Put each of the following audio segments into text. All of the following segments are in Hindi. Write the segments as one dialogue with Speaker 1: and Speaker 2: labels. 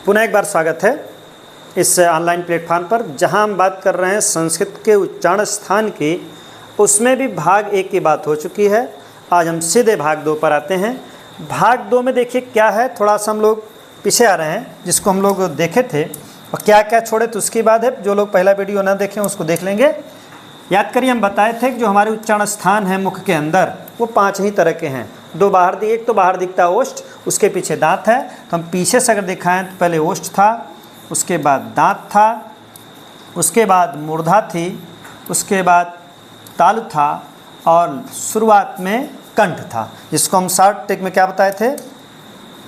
Speaker 1: पुनः एक बार स्वागत है इस ऑनलाइन प्लेटफॉर्म पर, जहां हम बात कर रहे हैं संस्कृत के उच्चारण स्थान की। उसमें भी भाग 1 की बात हो चुकी है। आज हम सीधे भाग 2 पर आते हैं। भाग 2 में देखिए क्या है, थोड़ा सा हम लोग पीछे आ रहे हैं, जिसको हम लोग देखे थे और क्या क्या छोड़े तो उसकी बात है। जो लोग पहला वीडियो ना देखें उसको देख लेंगे। याद करिए, हम बताए थे कि जो हमारे उच्चारण स्थान है मुख के अंदर, वो 5 ही तरह के हैं। दो बाहर दिए, एक तो बाहर दिखता है ओष्ठ, उसके पीछे दांत है। तो हम पीछे से अगर दिखाएं तो पहले ओष्ठ था, उसके बाद दांत था, उसके बाद मूर्धा थी, उसके बाद तालु था और शुरुआत में कंठ था, जिसको हम शॉर्ट ट्रिक में क्या बताए थे,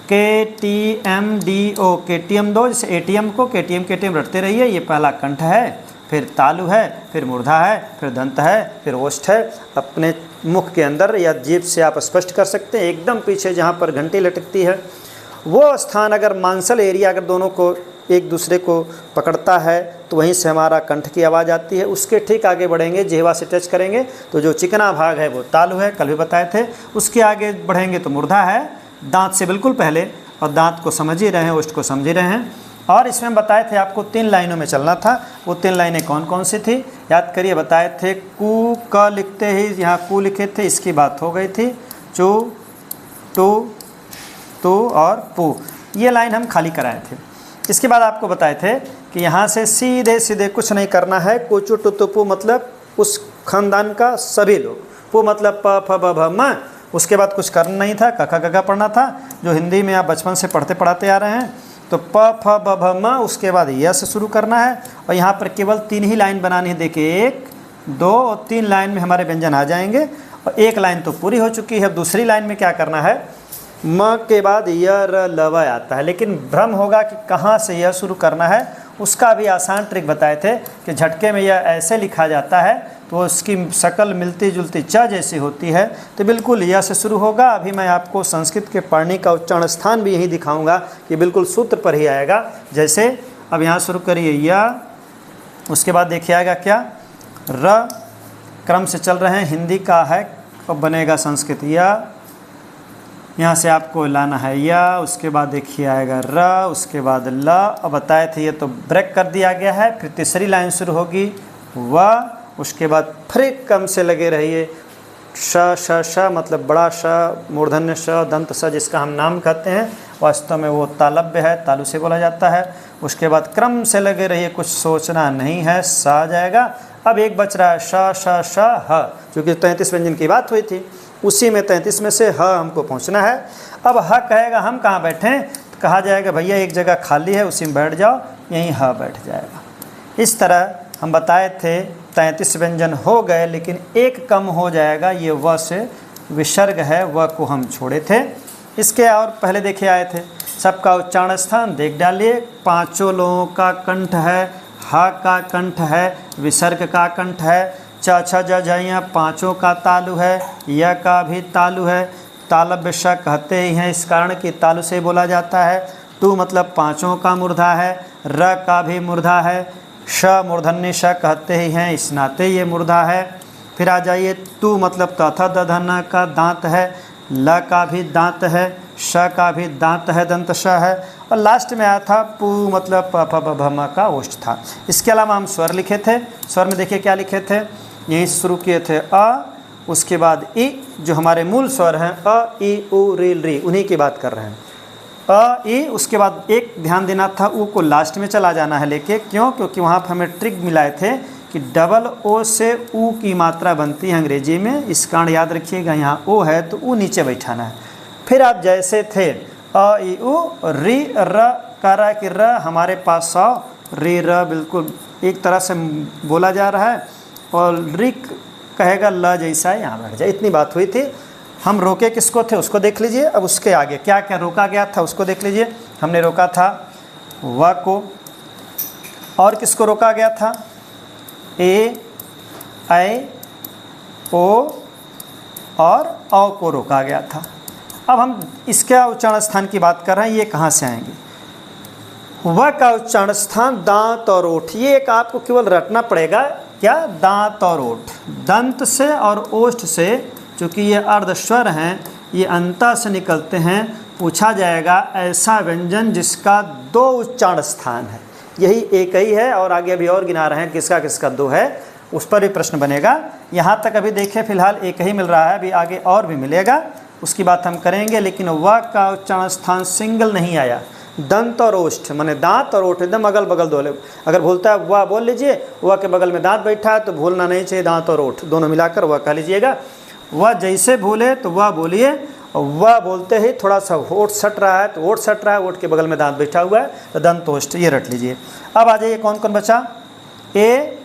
Speaker 1: KTMDO, KTM दो, जैसे ATM को KTM रटते रहिए। ये पहला कंठ है, फिर तालु है, फिर मूर्धा है, फिर दंत है, फिर ओष्ठ है। अपने मुख के अंदर या जीभ से आप स्पष्ट कर सकते हैं। एकदम पीछे जहाँ पर घंटी लटकती है वो स्थान, अगर मांसल एरिया अगर दोनों को एक दूसरे को पकड़ता है तो वहीं से हमारा कंठ की आवाज़ आती है। उसके ठीक आगे बढ़ेंगे, जिह्वा से टच करेंगे तो जो चिकना भाग है वो तालु है, कल भी बताए थे। उसके आगे बढ़ेंगे तो मूर्धा है, दांत से बिल्कुल पहले, और दांत को समझ ही रहे हैं, ओष्ठ को समझ ही रहे हैं। और इसमें हम बताए थे आपको 3 लाइनों में चलना था। वो 3 लाइनें कौन कौन सी थी याद करिए। बताए थे कु क लिखते ही यहाँ कु लिखे थे, इसकी बात हो गई थी। चू, टू, तू और पू, ये लाइन हम खाली कराए थे। इसके बाद आपको बताए थे कि यहाँ से सीधे सीधे कुछ नहीं करना है। कुचु टू तु पू मतलब उस खानदान का सभी लोग, पू मतलब प फ ब भ म। उसके बाद कुछ करना नहीं था, क ख ग घ पढ़ना था, जो हिंदी में आप बचपन से पढ़ते पढ़ाते आ रहे हैं। तो प फ ब भ म, उसके बाद य से शुरू करना है। और यहाँ पर केवल 3 ही लाइन बनानी है। देखिए 1, 2 और 3 लाइन में हमारे व्यंजन आ जाएंगे। और एक लाइन तो पूरी हो चुकी है। दूसरी लाइन में क्या करना है, म के बाद य र ल व आता है, लेकिन भ्रम होगा कि कहाँ से यह शुरू करना है। उसका भी आसान ट्रिक बताए थे कि झटके में यह ऐसे लिखा जाता है तो उसकी शक्ल मिलती जुलती च जैसी होती है। तो बिल्कुल यह से शुरू होगा। अभी मैं आपको संस्कृत के पढ़ने का उच्चारण स्थान भी यही दिखाऊंगा कि बिल्कुल सूत्र पर ही आएगा। जैसे अब यहाँ शुरू करिए या, उसके बाद देखिए आएगा क्या, र, क्रम से चल रहे हैं। हिंदी का है, अब बनेगा संस्कृत या। यहाँ से आपको लाना है या, उसके बाद देखिए आएगा र, उसके बाद ल। अब बताए थे ये तो ब्रेक कर दिया गया है। फिर तीसरी लाइन शुरू होगी व, उसके बाद फिर क्रम से लगे रहिए। श श श मतलब बड़ा श, मूर्धन्य श, दंत स, जिसका हम नाम कहते हैं, वास्तव में वो तालव्य है, तालु से बोला जाता है। उसके बाद क्रम से लगे रहिए, कुछ सोचना नहीं है, स आ जाएगा। अब एक बच रहा है श श श ह, क्योंकि 33 व्यंजन की बात हुई थी, उसी में 33 में से ह हमको पहुंचना है। अब ह कहेगा हम कहाँ बैठें, तो कहा जाएगा भैया एक जगह खाली है, उसी में बैठ जाओ, यहीं ह बैठ जाएगा। इस तरह हम बताए थे 33 व्यंजन हो गए, लेकिन एक कम हो जाएगा, ये व से विसर्ग है, व को हम छोड़े थे। इसके और पहले देखे आए थे। सबका उच्चारण स्थान देख डालिए। 5 लोगों का कंठ है, ह का कंठ है, विसर्ग का कंठ है। च छ ज झ यहाँ 5 का तालु है, य का भी तालु है। तालव्य श कहते ही हैं इस कारण कि तालु से बोला जाता है। टू मतलब 5 का मूर्धा है, र का भी मूर्धा है। श मूर्धन्य श कहते ही हैं, इस नाते ये मूर्धा है। फिर आ जाइए तू मतलब तथा दधन का दांत है, ल का भी दांत है, श का भी दांत है, दंत श है। और लास्ट में आया था पू मतलब प फ ब भ म का ओष्ठ था। इसके अलावा हम स्वर लिखे थे। स्वर में देखिए क्या लिखे थे, यही शुरू किए थे अ, उसके बाद इ, जो हमारे मूल स्वर हैं अ इ उ रि री, उन्हीं की बात कर रहे हैं। अ ई, उसके बाद एक ध्यान देना था, ऊ को लास्ट में चला जाना है लेके। क्यों? क्योंकि वहाँ पर हमें ट्रिक मिलाए थे कि डबल ओ से ऊ की मात्रा बनती है अंग्रेजी में। इस कारण याद रखिएगा, यहाँ ओ है तो ऊ नीचे बैठाना है। फिर आप जैसे थे अ ई उ, री र, करा कि र हमारे पास 100, री र बिल्कुल एक तरह से बोला जा रहा है, और री कहेगा ल जैसा है, यहाँ बैठ जाए। इतनी बात हुई थी। हम रोके किसको थे उसको देख लीजिए। अब उसके आगे क्या क्या रोका गया था उसको देख लीजिए। हमने रोका था व को, और किसको रोका गया था, ए, ऐ, ओ और औ को रोका गया था। अब हम इसका उच्चारण स्थान की बात कर रहे हैं, ये कहाँ से आएंगे। व का उच्चारण स्थान दांत और ओठ, ये एक आपको केवल रटना पड़ेगा। क्या, दांत और ओठ। दंत से और ओष्ठ से, चूँकि ये अर्ध स्वर हैं, ये अंता से निकलते हैं, पूछा जाएगा ऐसा व्यंजन जिसका 2 उच्चारण स्थान है। यही एक ही है और आगे अभी और गिना रहे हैं किसका किसका 2 है, उस पर भी प्रश्न बनेगा। यहाँ तक अभी देखिए फ़िलहाल एक ही मिल रहा है, अभी आगे और भी मिलेगा, उसकी बात हम करेंगे। लेकिन व का उच्चारण स्थान सिंगल नहीं आया। दंत और ओष्ठ माने दांत और ओठ एकदम अगल बगल दो। अगर भूलता है व बोल लीजिए, व के बगल में दांत बैठा है तो भूलना नहीं चाहिए, दांत और ओठ दोनों मिलाकर व कह लीजिएगा। वह जैसे भूले तो वह बोलिए, और वह बोलते ही थोड़ा सा ओठ सट रहा है तो ओठ सट रहा है, ओठ के बगल में दांत बैठा हुआ है तो दंत ओष्ठ, ये रट लीजिए। अब आ जाइए कौन कौन बचा, ए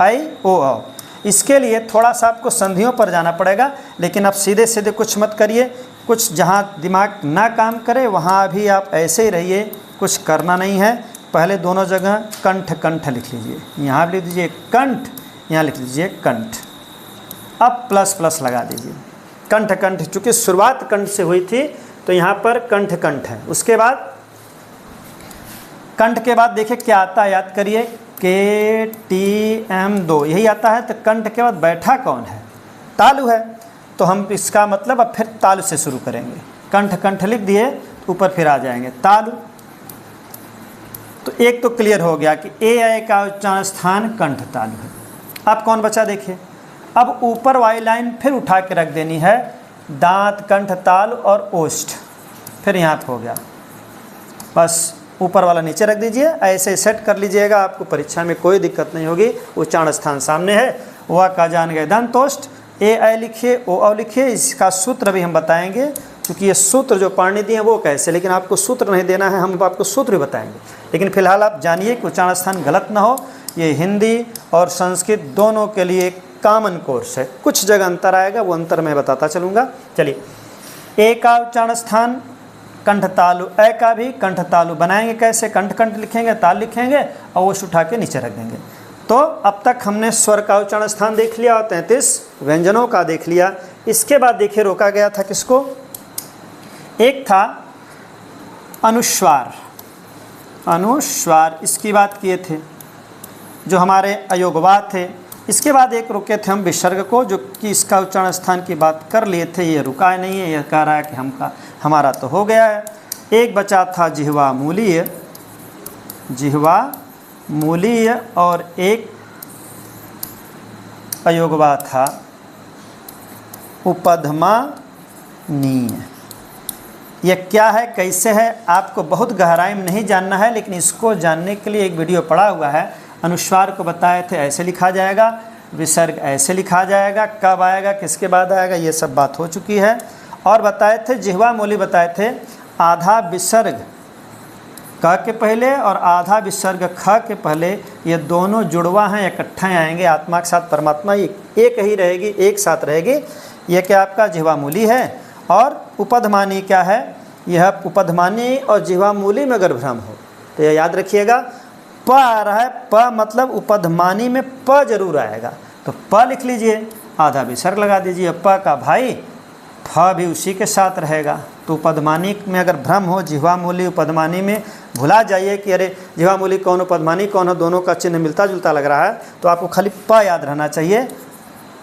Speaker 1: आई ओ औ। इसके लिए थोड़ा सा आपको संधियों पर जाना पड़ेगा, लेकिन आप सीधे सीधे कुछ मत करिए। कुछ जहाँ दिमाग ना काम करे वहाँ भी आप ऐसे ही रहिए, कुछ करना नहीं है। पहले दोनों जगह कंठ कंठ लिख लीजिए, यहाँ लिख दीजिए कंठ, यहाँ लिख लीजिए कंठ। अब प्लस प्लस लगा दीजिए, कंठ कंठ, चूँकि शुरुआत कंठ से हुई थी तो यहाँ पर कंठ कंठ है। उसके बाद कंठ के बाद देखिए क्या आता है, याद करिए, KTM2 यही आता है। तो कंठ के बाद बैठा कौन है, तालु है। तो हम इसका मतलब अब फिर तालु से शुरू करेंगे। कंठ कंठ लिख दिए तो ऊपर फिर आ जाएंगे तालु। तो एक तो क्लियर हो गया कि ए का उच्चारण स्थान कंठ तालु है। अब कौन बचा देखिए, अब ऊपर वाली लाइन फिर उठा के रख देनी है, दांत कंठ तालु और ओष्ठ, फिर यहाँ पे हो गया। बस ऊपर वाला नीचे रख दीजिए, ऐसे सेट कर लीजिएगा, आपको परीक्षा में कोई दिक्कत नहीं होगी। उच्चारण स्थान सामने है, वह का जान गए दंतोष्ठ। ए आई लिखिए, ओ औ लिखिए। इसका सूत्र भी हम बताएंगे, क्योंकि ये सूत्र जो पढ़ने दिए हैं वो कैसे, लेकिन आपको सूत्र नहीं देना है, हम आपको सूत्र भी बताएंगे। लेकिन फिलहाल आप जानिए कि उच्चारण स्थान गलत ना हो। ये हिंदी और संस्कृत दोनों के लिए कॉमन कोर्स है, कुछ जगह अंतर आएगा, वो अंतर मैं बताता चलूँगा। चलिए, ए का उच्चारण स्थान कंठ तालु, ए का भी कंठ तालु। बनाएंगे कैसे, कंठ कंठ लिखेंगे, ताल लिखेंगे और ओष्ठ उठा के नीचे रख देंगे। तो अब तक हमने स्वर का उच्चारण स्थान देख लिया और 33 व्यंजनों का देख लिया। इसके बाद देखिए रोका गया था किसको, एक था अनुस्वार। अनुस्वार इसकी बात किए थे, जो हमारे अयोगवा थे। इसके बाद एक रुके थे हम विसर्ग को, जो कि इसका उच्चारण स्थान की बात कर लिए थे। ये रुका नहीं है, यह कह रहा है कि हमारा तो हो गया है। एक बचा था जिह्वा मूलीय, जिह्वा मूलीय, और एक अयोगवा था उपधमानीय। यह क्या है, कैसे है, आपको बहुत गहराई में नहीं जानना है, लेकिन इसको जानने के लिए एक वीडियो पड़ा हुआ है। अनुस्वार को बताए थे ऐसे लिखा जाएगा, विसर्ग ऐसे लिखा जाएगा, कब आएगा, किसके बाद आएगा, ये सब बात हो चुकी है। और बताए थे जिह्वा मूली, बताए थे आधा विसर्ग क के पहले और आधा विसर्ग ख के पहले, ये दोनों जुड़वा हैं, इकट्ठे आएंगे। आत्मा के साथ परमात्मा एक ही रहेगी, एक साथ रहेगी। यह क्या आपका जिह्वा मूली है। और उपधमानी क्या है, यह उपधमानी और जिह्वा मूली में अगर भ्रम हो तो यह याद रखिएगा, प आ रहा है, प मतलब उपधमानी में प जरूर आएगा, तो प लिख लीजिए, आधा विसर्ग लगा दीजिए। प का भाई फ भी उसी के साथ रहेगा। तो उपधमानी में अगर भ्रम हो, जिह्वा मूली उपधमानी में भुला जाइए कि अरे जिह्वा मूली कौन उपधमानी कौन हो, दोनों का चिन्ह मिलता जुलता लग रहा है, तो आपको खाली प याद रहना चाहिए।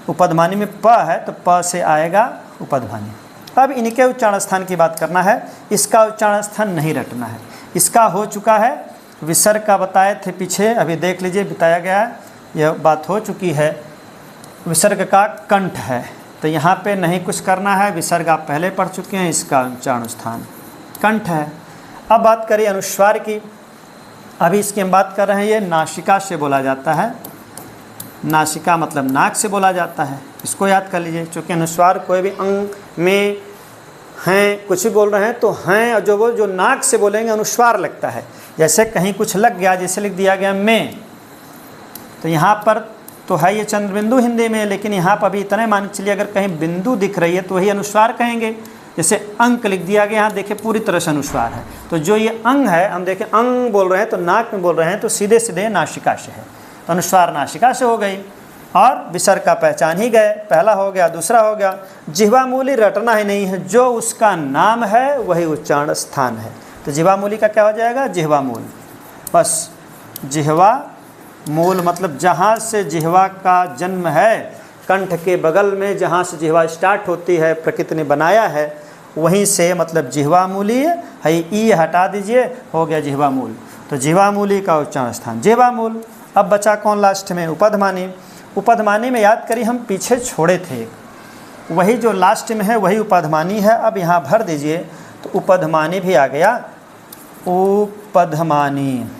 Speaker 1: उपधमानी में प है तो प से आएगा उपधमानी। अब इनके उच्चारण स्थान की बात करना है, इसका उच्चारण स्थान नहीं रटना है। इसका हो चुका है, विसर्ग का बताए थे पीछे, अभी देख लीजिए, बताया गया है, यह बात हो चुकी है। विसर्ग का कंठ है, तो यहाँ पे नहीं कुछ करना है, विसर्ग आप पहले पढ़ चुके हैं, इसका उच्चारण स्थान कंठ है। अब बात करें अनुस्वार की, अभी इसकी हम बात कर रहे हैं। ये नासिका से बोला जाता है, नासिका मतलब नाक से बोला जाता है, इसको याद कर लीजिए। चूँकि अनुस्वार कोई भी अंग में हैं, कुछ भी बोल रहे हैं तो हैं, और जो नाक से बोलेंगे अनुस्वार लगता है। जैसे कहीं कुछ लग गया, जैसे लिख दिया गया में, तो यहाँ पर तो है ये चंद्र बिंदु हिंदी में, लेकिन यहाँ पर भी इतने मान चलिए अगर कहीं बिंदु दिख रही है तो वही अनुस्वार कहेंगे। जैसे अंक लिख दिया गया, यहाँ देखिए पूरी तरह से अनुस्वार है। तो जो ये अंग है, हम देखें अंग बोल रहे हैं तो नाक में बोल रहे हैं, तो सीधे सीधे नासिका से है, तो अनुस्वार नासिका से हो गई। और विसर्ग का पहचान ही गए, पहला हो गया, दूसरा हो गया। जिह्वा मूली रटना ही नहीं है, जो उसका नाम है वही उच्चारण स्थान है। तो जिह्वा मूली का क्या हो जाएगा, जिह्वा मूल। बस जिह्वा मूल मतलब जहाँ से जिह्वा का जन्म है, कंठ के बगल में जहाँ से जिह्वा स्टार्ट होती है, प्रकृति ने बनाया है, वहीं से मतलब जिह्वामूली है, ई हटा दीजिए, हो गया जिह्वामूल। तो जिह्वामूली का उच्चारण स्थान जिह्वामूल। अब बचा कौन लास्ट में? उपधमानी। उपधमानी में याद करिए हम पीछे छोड़े थे, वही जो लास्ट में है वही उपधमानी है। अब यहाँ भर दीजिए तो उपधमानी भी आ गया, उपधमानी।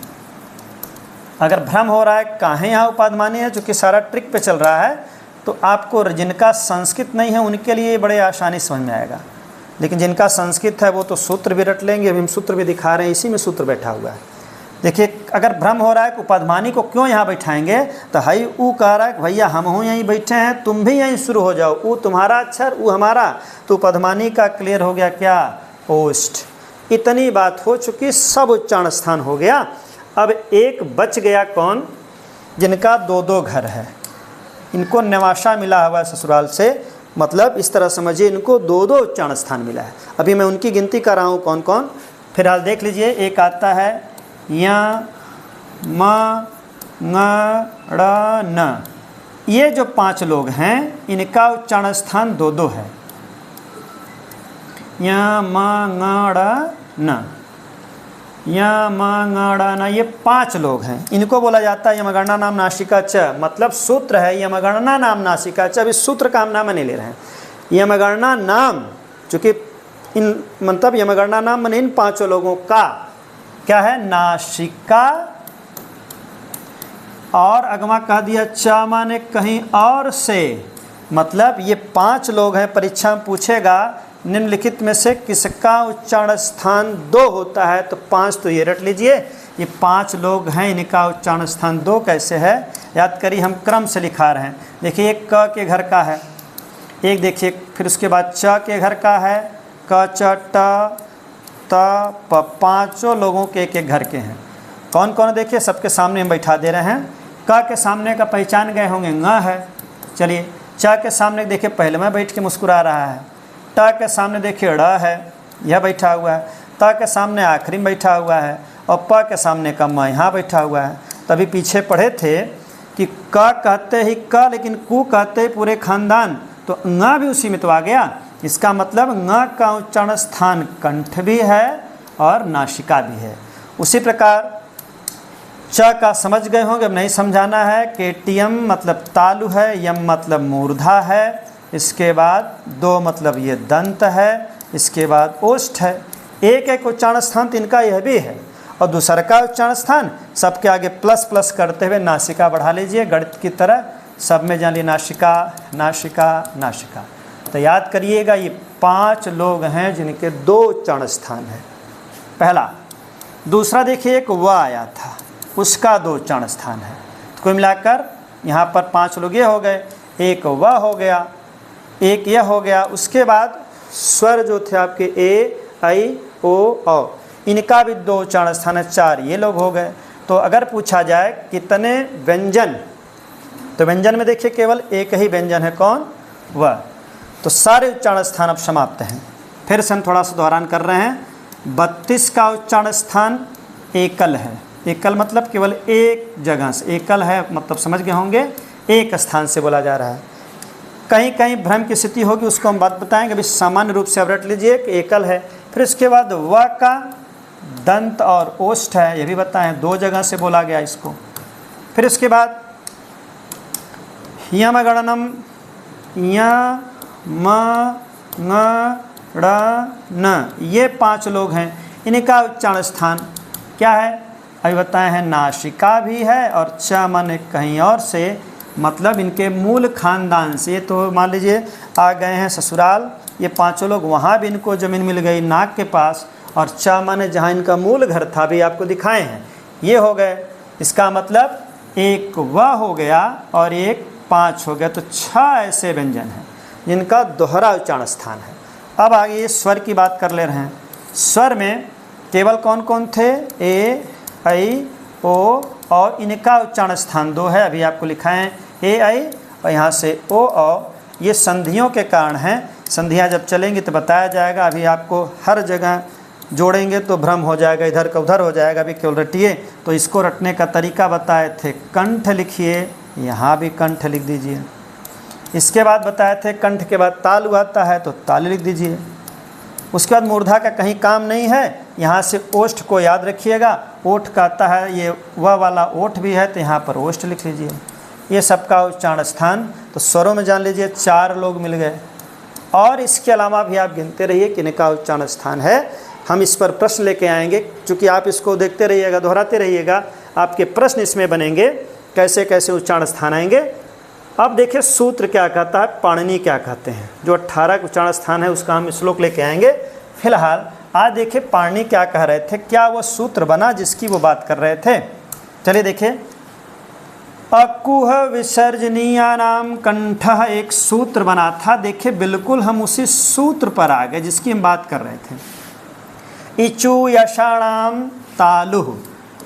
Speaker 1: अगर भ्रम हो रहा है काहे यहाँ उपधमानी है, चूँकि सारा ट्रिक पे चल रहा है, तो आपको जिनका संस्कृत नहीं है उनके लिए बड़े आसानी समझ में आएगा, लेकिन जिनका संस्कृत है वो तो सूत्र भी रट लेंगे। अभी हम सूत्र भी दिखा रहे हैं, इसी में सूत्र बैठा हुआ है। देखिए अगर भ्रम हो रहा है कि उपधमानी को क्यों यहाँ बैठाएंगे, तो हई ऊ कह रहा है कि भैया हम हूँ यहीं बैठे हैं, तुम भी यहीं शुरू हो जाओ, ऊ तुम्हारा अक्षर ऊ हमारा, तो उपधमानी का क्लियर हो गया क्या? ओष्ठ। इतनी बात हो चुकी, सब उच्चारण स्थान हो गया। अब एक बच गया कौन? जिनका दो दो घर है, इनको निवासा मिला हुआ है ससुराल से, मतलब इस तरह समझिए इनको दो दो उच्चारण स्थान मिला है। अभी मैं उनकी गिनती कर रहा हूँ कौन कौन। फिलहाल देख लीजिए, एक आता है या म ng ड़ न। ये जो 5 लोग हैं इनका उच्चारण स्थान दो दो है, या म ng ड़ न, या म ng ड़ न। ये 5 लोग हैं, इनको बोला जाता है यमगणना नाम नासिका च। मतलब सूत्र है यमगणना नाम नासिका च। अभी सूत्र का हम नाम नहीं ले रहे हैं, यमगणना नाम, चूँकि इन मतलब यमगणना नाम मैंने इन 5 लोगों का क्या है? नासिका। और अगमा कह दिया च माने कहीं और से, मतलब ये 5 लोग हैं। परीक्षा में पूछेगा निम्नलिखित में से किसका उच्चारण स्थान 2 होता है, तो 5 तो ये रट लीजिए, ये 5 लोग हैं, इनका उच्चारण स्थान 2 कैसे है? याद करिए हम क्रम से लिखा रहे हैं। देखिए एक क के घर का है, एक देखिए, फिर उसके बाद च के घर का है, क च ट त प। 5 लोगों के एक एक घर के हैं। कौन कौन? देखिए सबके सामने हम बैठा दे रहे हैं। क के सामने का पहचान गए होंगे, ng है। चलिए च के सामने देखिए पहले में बैठ के मुस्कुरा रहा है। ट के सामने देखिए ड़ है, यह बैठा हुआ है। त के सामने आखिरी में बैठा हुआ है, और प के सामने का म यहाँ बैठा हुआ है। तभी पीछे पढ़े थे कि क कहते ही क, लेकिन कु कहते ही पूरे खानदान, तो ng भी उसी में तो आ गया। इसका मतलब ng का उच्चारण स्थान कंठ भी है और नासिका भी है। उसी प्रकार च का समझ गए होंगे, अब नहीं समझाना है। केटीएम मतलब तालु है, यम मतलब मूर्धा है, इसके बाद 2 मतलब ये दंत है, इसके बाद ओष्ठ है। एक एक उच्चारण स्थान इनका यह भी है, और दूसरा का उच्चारण स्थान सबके आगे प्लस प्लस करते हुए नासिका बढ़ा लीजिए, गणित की तरह सब में जान ली नासिका नासिका नासिका। तो याद करिएगा ये 5 लोग हैं जिनके 2 उच्चारण स्थान है, पहला। दूसरा देखिए एक व आया था, उसका 2 उच्चारण स्थान है। तो कुल मिलाकर यहाँ पर 5 लोग ये हो गए, एक व हो गया, एक यह हो गया। उसके बाद स्वर जो थे आपके ए ऐ ओ औ, इनका भी 2 उच्चारण स्थान है, 4 ये लोग हो गए। तो अगर पूछा जाए कितने व्यंजन, तो व्यंजन में देखिए केवल एक ही व्यंजन है, कौन? व। तो सारे उच्चारण स्थान अब समाप्त हैं। फिर से हम थोड़ा सा दोहरान कर रहे हैं। 32 का उच्चारण स्थान एकल है। एकल मतलब केवल एक जगह से, एकल है मतलब समझ गए होंगे, एक स्थान से बोला जा रहा है। कहीं कहीं भ्रम की स्थिति होगी, उसको हम बात बताएंगे। अभी सामान्य रूप से अब रट लीजिए कि एकल है। फिर उसके बाद व का दंत और ओष्ठ है, यह भी बताएं, 2 जगह से बोला गया इसको। फिर उसके बाद यमगणनम, य म ng ड़ न, ये 5 लोग हैं, इनका उच्चारण स्थान क्या है? अभी बताए हैं, नासिका भी है और च माने कहीं और से, मतलब इनके मूल खानदान से। तो मान लीजिए आ गए हैं ससुराल, ये 5 लोग, वहाँ भी इनको ज़मीन मिल गई नाक के पास, और च माने जहाँ इनका मूल घर था भी आपको दिखाए हैं, ये हो गए। इसका मतलब एक व हो गया और एक 5 हो गया, तो 6 ऐसे व्यंजन हैं जिनका दोहरा उच्चारण स्थान है। अब आगे स्वर की बात कर ले रहे हैं। स्वर में केवल कौन कौन थे? ए ऐ ओ, और इनका उच्चारण स्थान 2 है, अभी आपको लिखाएं, ए ऐ और यहाँ से ओ औ। ये संधियों के कारण हैं, संधियाँ जब चलेंगी तो बताया जाएगा। अभी आपको हर जगह जोड़ेंगे तो भ्रम हो जाएगा, इधर का उधर हो जाएगा। अभी केवल रटिए, तो इसको रटने का तरीका बताए थे। कंठ लिखिए, यहाँ भी कंठ लिख दीजिए। इसके बाद बताए थे कंठ के बाद तालु आता है, तो तालु लिख दीजिए। उसके बाद मूर्धा का कहीं काम नहीं है, यहाँ से ओष्ठ को याद रखिएगा। ओठ कहता है ये वह वाला ओठ भी है तो यहाँ पर ओष्ठ लिख लीजिए। ये सबका उच्चारण स्थान। तो स्वरों में जान लीजिए 4 लोग मिल गए, और इसके अलावा भी आप गिनते रहिए किनका उच्चारण स्थान है। हम इस पर प्रश्न लेके आएंगे, क्योंकि आप इसको देखते रहिएगा, दोहराते रहिएगा, आपके प्रश्न इसमें बनेंगे कैसे कैसे उच्चारण स्थान आएंगे। अब देखिए सूत्र क्या कहता है, पाणिनि क्या कहते हैं। जो 18 उच्चारण स्थान है उसका हम श्लोक लेके आएंगे। फिलहाल आज देखिए पाणिनि क्या कह रहे थे, क्या वो सूत्र बना जिसकी वो बात कर रहे थे। चलिए देखिए, अकुह विसर्जनीयानाम कंठः एक सूत्र बना था। देखिए बिल्कुल हम उसी सूत्र पर आ गए जिसकी हम बात कर रहे थे। इचु यशाणाम तालुः,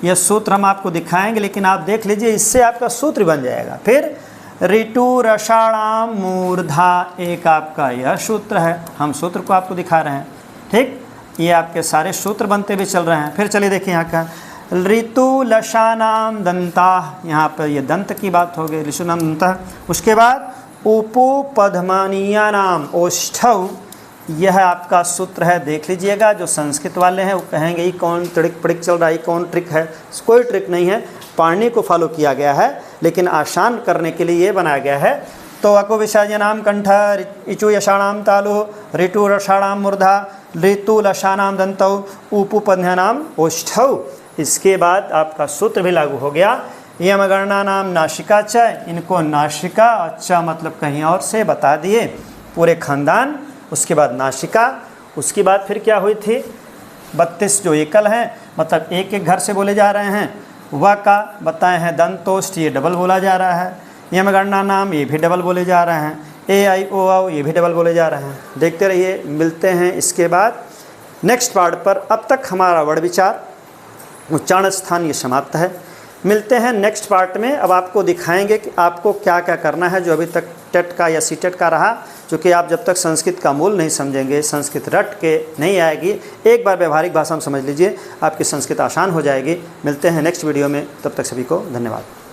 Speaker 1: यह सूत्र हम आपको दिखाएंगे, लेकिन आप देख लीजिए इससे आपका सूत्र बन जाएगा। फिर ऋतु रसाणाम मूर्धा, एक आपका यह सूत्र है, हम सूत्र को आपको दिखा रहे हैं। ठीक, ये आपके सारे सूत्र बनते भी चल रहे हैं। फिर चलिए देखिए यहाँ का ऋतु लशानाम दंता, यहाँ पर ये दंत की बात हो गई, ऋषुनाम दंत। उसके बाद उपोपधमानीयानाम ओष्ठौ, यह आपका सूत्र है। देख लीजिएगा, जो संस्कृत वाले हैं वो कहेंगे ये कौन ट्रिक प्रिक चल रहा है, कौन ट्रिक है। कोई ट्रिक नहीं है, पाणिनि को फॉलो किया गया है, लेकिन आसान करने के लिए ये बनाया गया है। तो अको विसर्जनाम कंठ, इचु यशाणाम तालु, ऋतु रसाणाम मूर्धा, ऋतु लशानाम दंतौ, उपोपध्यानाम ओष्ठौ। इसके बाद आपका सूत्र भी लागू हो गया। यमगणना नाम नासिका च, इनको नासिका, अच्छा मतलब कहीं और से बता दिए पूरे खानदान। उसके बाद नासिका, उसके बाद फिर क्या हुई थी 32 जो एकल हैं, मतलब एक एक घर से बोले जा रहे हैं। वह का बताए हैं दंतोष्ठ, ये डबल बोला जा रहा है। यमगणना नाम, ये भी डबल बोले जा रहे हैं। ए आई ओ औ, ये भी डबल बोले जा रहे हैं। देखते रहिए, मिलते हैं इसके बाद नेक्स्ट पार्ट पर। अब तक हमारा वर्ड विचार, उच्चारण स्थान ये समाप्त है। मिलते हैं नेक्स्ट पार्ट में। अब आपको दिखाएंगे कि आपको क्या क्या करना है जो अभी तक टेट का या सीटेट का रहा, क्योंकि आप जब तक संस्कृत का मूल नहीं समझेंगे, संस्कृत रट के नहीं आएगी। एक बार व्यवहारिक भाषा में समझ लीजिए, आपकी संस्कृत आसान हो जाएगी। मिलते हैं नेक्स्ट वीडियो में, तब तक सभी को धन्यवाद।